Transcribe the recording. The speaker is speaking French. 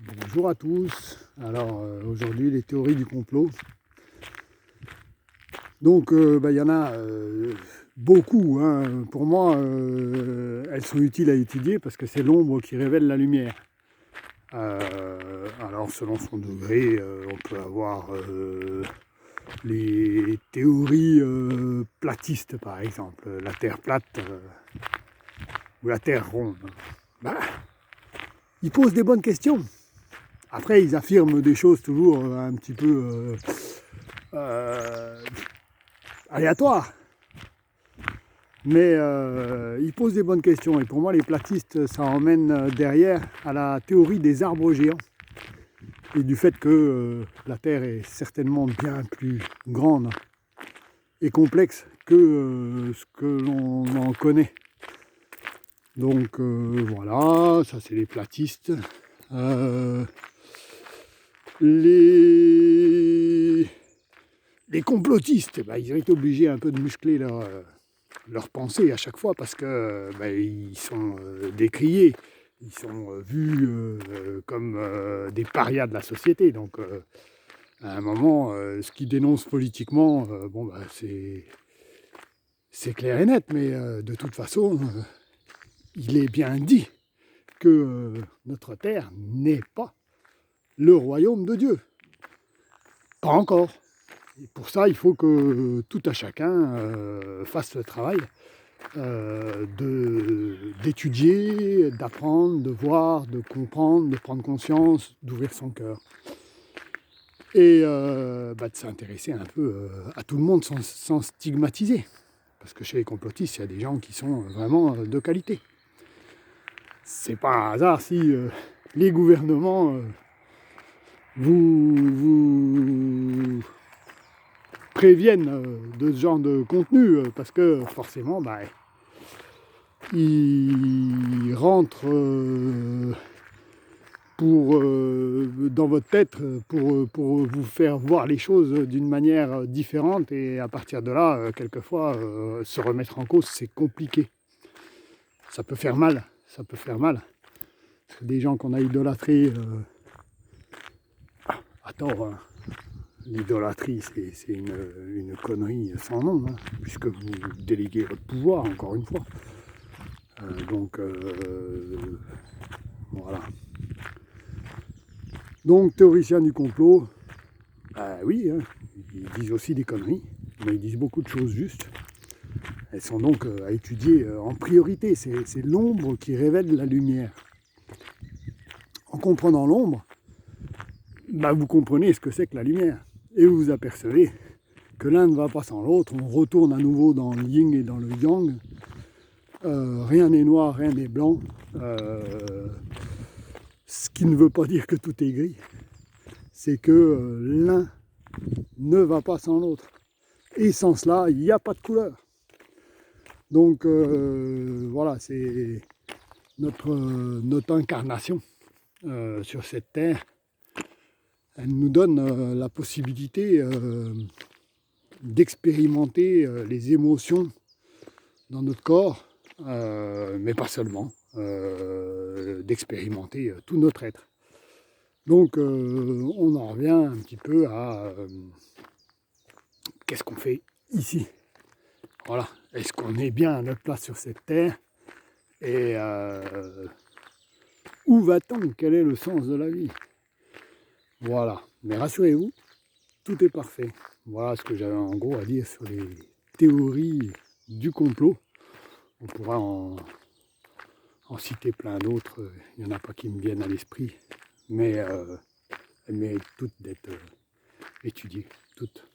Bonjour à tous. Alors aujourd'hui les théories du complot. Donc il y en a beaucoup. Hein. Pour moi, elles sont utiles à étudier parce que c'est l'ombre qui révèle la lumière. Alors selon son degré, on peut avoir les théories platistes par exemple, la Terre plate ou la Terre ronde. Bah, ils posent des bonnes questions. Après, ils affirment des choses toujours un petit peu aléatoires. Mais ils posent des bonnes questions. Et pour moi, les platistes, ça emmène derrière à la théorie des arbres géants. Et du fait que la Terre est certainement bien plus grande et complexe que ce que l'on en connaît. Donc voilà, ça c'est les platistes. Les complotistes, ils ont été obligés un peu de muscler leur pensée à chaque fois parce que ils sont décriés, ils sont vus comme des parias de la société. Donc à un moment, ce qu'ils dénoncent politiquement, c'est clair et net, mais de toute façon, il est bien dit que notre terre n'est pas le royaume de Dieu. Pas encore. Et pour ça, il faut que tout à chacun fasse le travail d'étudier, d'apprendre, de voir, de comprendre, de prendre conscience, d'ouvrir son cœur. Et de s'intéresser un peu à tout le monde sans stigmatiser. Parce que chez les complotistes, il y a des gens qui sont vraiment de qualité. C'est pas un hasard si les gouvernements vous préviennent de ce genre de contenu, parce que forcément, ils rentrent dans votre tête pour vous faire voir les choses d'une manière différente, et à partir de là, quelquefois, se remettre en cause, c'est compliqué. Ça peut faire mal, ça peut faire mal. Des gens qu'on a idolâtrés à tort, hein. L'idolâtrie, c'est une connerie sans nom, hein, puisque vous déléguez votre pouvoir, encore une fois. Voilà. Donc, théoriciens du complot, oui, hein, ils disent aussi des conneries, mais ils disent beaucoup de choses justes. Elles sont donc à étudier en priorité. C'est l'ombre qui révèle la lumière. En comprenant l'ombre, vous comprenez ce que c'est que la lumière. Et vous vous apercevez que l'un ne va pas sans l'autre. On retourne à nouveau dans le yin et dans le yang. Rien n'est noir, rien n'est blanc. Ce qui ne veut pas dire que tout est gris. C'est que l'un ne va pas sans l'autre. Et sans cela, il n'y a pas de couleur. Donc voilà, c'est notre incarnation sur cette terre. Elle nous donne la possibilité d'expérimenter les émotions dans notre corps, mais pas seulement, d'expérimenter tout notre être. Donc on en revient un petit peu à qu'est-ce qu'on fait ici? Voilà, est-ce qu'on est bien à notre place sur cette terre? Et où va-t-on? Quel est le sens de la vie? Voilà, mais rassurez-vous, tout est parfait. Voilà ce que j'avais en gros à dire sur les théories du complot. On pourra en citer plein d'autres, il n'y en a pas qui me viennent à l'esprit, mais elles méritent toutes d'être étudiées, toutes.